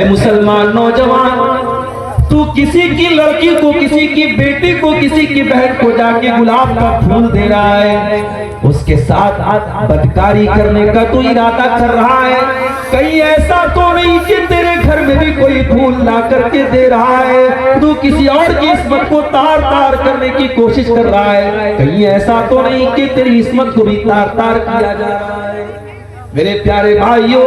मुसलमान नौजवान, तू किसी की लड़की को, किसी की बेटी को, किसी की बहन को जाके गुलाब का फूल दे रहा है, उसके साथ बदकारी करने का तू इरादा कर रहा है। कहीं ऐसा तो नहीं कि तेरे घर में भी कोई फूल ला करके दे रहा है, तू किसी और की इस्मत को तार तार करने की कोशिश कर रहा है। कहीं ऐसा तो नहीं कि तेरी इस्मत को भी तार तार किया जा रहा है। मेरे प्यारे भाइयों,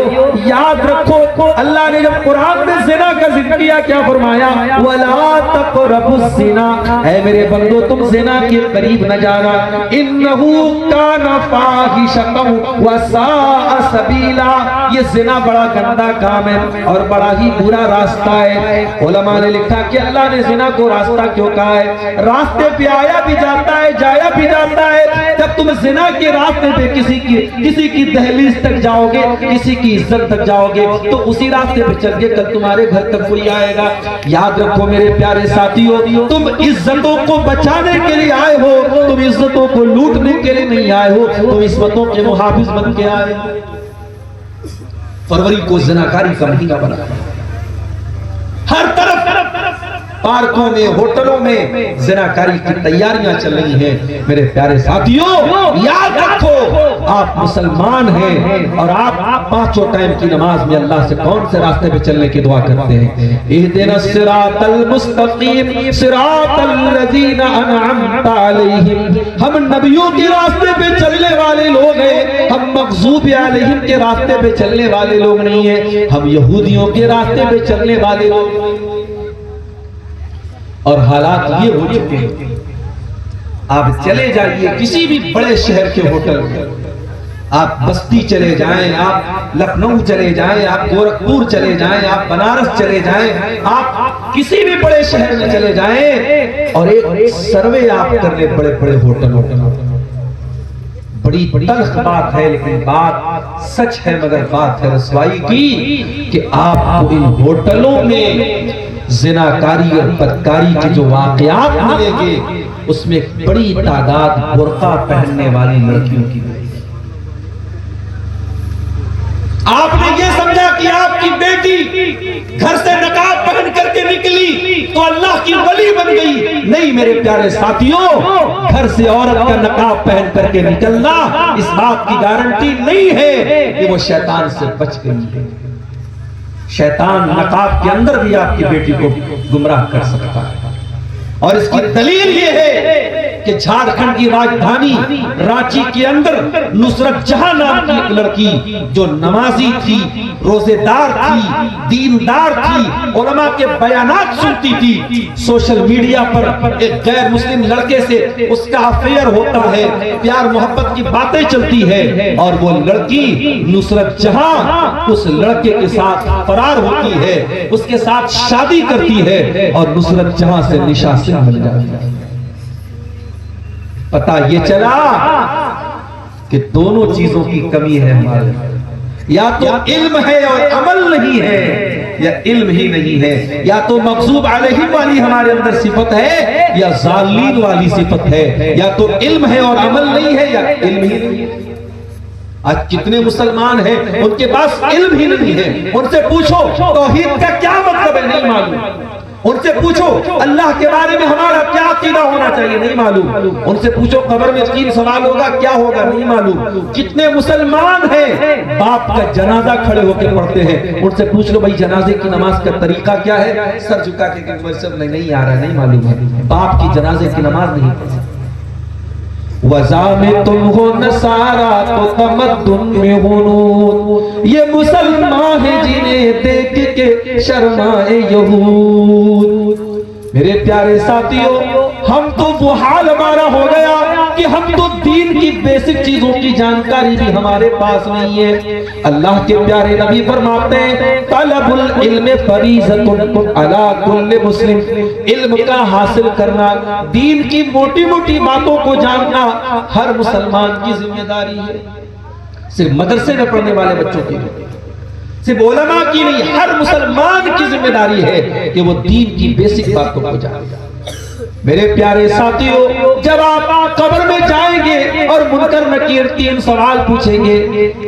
याद रखो, अल्लाह ने जब कुरान में ज़िना का जिक्र किया, क्या फरमाया? वला तक़रबुज़ ज़िना, ऐ मेरे बंदो तुम ज़िना के करीब न जाना, इन्नहु काना फ़ाहिशतन व साअ सबीला, ये ज़िना बड़ा गंदा काम है और बड़ा ही बुरा रास्ता है। उलमा ने लिखा कि अल्लाह ने ज़िना को रास्ता क्यों कहा है? रास्ते पे आया भी जाता है, जाया भी जाता है। जब तुम ज़िना के रास्ते पे किसी की दहलीज तक जाओगे, किसी की इज्जत तक जाओगे, तो उसी रास्ते पे चल के कल तुम्हारे घर तक कोई आएगा। याद रखो मेरे प्यारे साथियों, तुम इज्जतों को बचाने के लिए आए हो, तुम इज्जतों को लूटने के लिए नहीं आए हो, तुम इज्जतों के मुहाफिज बन के आए हो। फरवरी को ज़िनाकारी का महीना बना, हर तरफ पार्कों में, होटलों में ज़िनाकारी की तैयारियां चल रही हैं। मेरे प्यारे साथियों, याद रखो, आप मुसलमान हैं और आप पांचों टाइम की नमाज में अल्लाह से कौन से रास्ते पे चलने की दुआ करते हैं? इहदिनस सिरातल मुस्तकीम सिरातल लज़ीना अनअमता अलैहिम। हम नबियों के रास्ते पे चलने वाले लोग हैं, हम मग़ज़ूब अलैहिम के रास्ते पे चलने वाले लोग नहीं हैं, हम यहूदियों के रास्ते पे चलने वाले लोग। और हालात ये हो चुके हैं, आप चले जाइए किसी भी बड़े शहर के होटल में, आप बस्ती चले जाएं, आप लखनऊ चले जाएं, आप गोरखपुर चले जाएं, आप बनारस चले जाएं, आप किसी भी बड़े शहर में चले जाएं और एक सर्वे आप कर ले बड़े बड़े होटलों का। बड़ी तल्ख बात है, लेकिन बात सच है, मगर बात है रसवाई की कि आपको इन होटलों में ज़िनाकारी और बदकारी के जो वाक़यात मिलेंगे, उसमें एक बड़ी तादाद बुर्का पहनने वाली लड़कियों की मिलेगी। आपने ये समझा कि आपकी बेटी घर से नकाब पहन करके निकली तो अल्लाह की वली बन गई। नहीं मेरे प्यारे साथियों, घर से औरत का नकाब पहन करके निकलना इस बात की गारंटी नहीं है कि वो शैतान से बच गई है। शैतान नकाब के अंदर भी आपकी बेटी को गुमराह कर सकता है। और इसकी दलील ये है कि झारखंड की राजधानी रांची के अंदर नुसरत जहां नाम की एक लड़की जो नमाजी थी, रोजेदार थी, दीनदार थी, उलमा के बयानात सुनती थी, सोशल मीडिया पर एक गैर मुस्लिम लड़के से उसका अफेयर होता है, प्यार मोहब्बत की बातें चलती है और वो लड़की नुसरत जहां उस लड़के के साथ फरार होती है, उसके साथ शादी करती है और नुसरत जहां से निशासिन बन जाती है। पता ये चला कि दोनों चीजों की कमी है हमारे, या तो इल्म है और अमल नहीं है, या इल्म ही नहीं है, या तो मग़ज़ूब अलैहिम वाली हमारे अंदर सिफत है या ज़ालिमीन वाली सिफत है, या तो इल्म है और अमल नहीं है, या इल्म ही नहीं है। आज कितने मुसलमान हैं उनके पास इल्म ही नहीं है। उनसे पूछो तौहीद का क्या मतलब है, नहीं मालूम। उनसे पूछो अल्लाह के बारे में हमारा क्या अकीदा होना चाहिए, नहीं मालूम। उनसे पूछो कब्र में 3 सवाल होगा, क्या होगा, नहीं मालूम। कितने मुसलमान हैं बाप का जनाजा खड़े होकर पढ़ते हैं, उनसे पूछ लो भाई जनाजे की नमाज का तरीका क्या है, सर झुका के सब नहीं आ रहा है, नहीं मालूम है। बाप की जनाजे की नमाज नहीं पढ़ते। वज़ा में तुम हो नसारा तो तमद्दुन में हो नूर, ये मुसलमान है जिन्हें देख के शर्माए यहूद। मेरे प्यारे साथियों, हम तो वो हाल हमारा हो गया कि हम तो दीन की बेसिक चीजों की जानकारी भी हमारे पास नहीं है। अल्लाह के प्यारे नबी फरमाते हैं तलबुल इल्म फरीज़तुन अला कुल्li मुस्लिम, इल्म का हासिल करना, दीन की मोटी मोटी बातों को जानना हर मुसलमान की जिम्मेदारी है। सिर्फ मदरसे में पढ़ने वाले बच्चों की नहीं, सिर्फ उलमा की नहीं, हर मुसलमान की जिम्मेदारी है कि वो दीन की बेसिक बातों को जाने। मेरे प्यारे साथियों, जब आप कब्र में जाएंगे और मुनकर नकीर 3 सवाल पूछेंगे,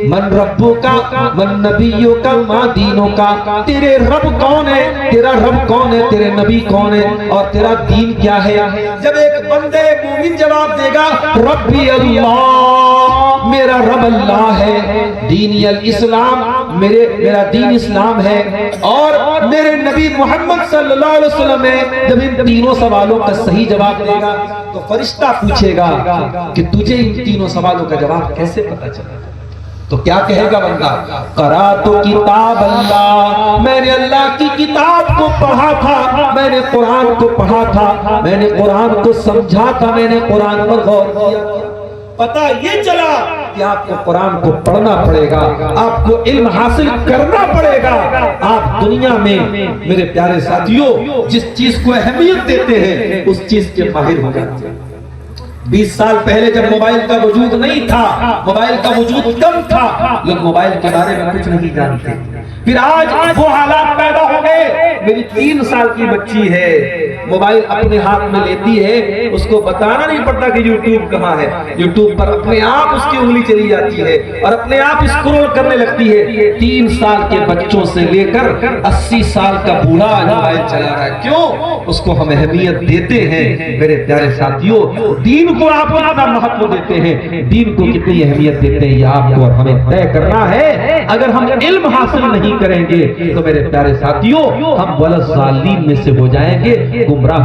मन रब्बू का, मन नबियों का, माँ दीनों का, तेरे रब कौन है, तेरा रब कौन है, तेरे नबी कौन है और तेरा दीन क्या है। जब एक बंदे मोमिन जवाब देगा रब्बी अल्लाह, मेरा रब अल्लाह है, दीनी अल इस्लाम, मेरा दीन इस्लाम है और मेरे नबी मोहम्मद सल्लल्लाहु अलैहि वसल्लम है, जब इन तीनों सवालों का सही जवाब देगा तो फरिश्ता पूछेगा कि तुझे इन तीनों सवालों का जवाब कैसे पता चला। तो क्या कहेगा बंदा, करा तो किताब अल्लाह, मैंने अल्लाह की किताब को पढ़ा था, मैंने कुरान को पढ़ा था, मैंने कुरान को समझा था, मैंने कुरान पर गौर किया। पता ये चला कि आपको कुरान को पढ़ना पड़ेगा, आपको इल्म हासिल करना पड़ेगा। आप दुनिया में मेरे प्यारे साथियों जिस चीज को अहमियत देते हैं उस चीज के माहिर हो जाते हैं। 20 साल पहले जब मोबाइल का वजूद नहीं था, मोबाइल का वजूद कम था, लोग मोबाइल के बारे में कुछ नहीं जानते। फिर आज वो हालात पैदा हो गए। मेरी 3 साल की बच्ची है, मोबाइल अपने हाथ में लेती है, उसको बताना नहीं पड़ता कि यूट्यूब कहाँ है, यूट्यूब पर अपने आप उसकी उंगली चली जाती है और अपने आप स्क्रॉल करने लगती है। 3 साल के बच्चों से लेकर 80 साल का बूढ़ा मोबाइल चला रहा है। क्यों? उसको हम अहमियत देते हैं। मेरे प्यारे साथियों, दीन को आप कितना महत्व देते हैं, दीन को कितनी अहमियत देते हैं, ये आपको और हमें तय करना है। अगर हम इल्म हासिल नहीं करेंगे तो मेरे प्यारे साथियों हम वलज़ालिम में से हो जाएंगे, गुमराह।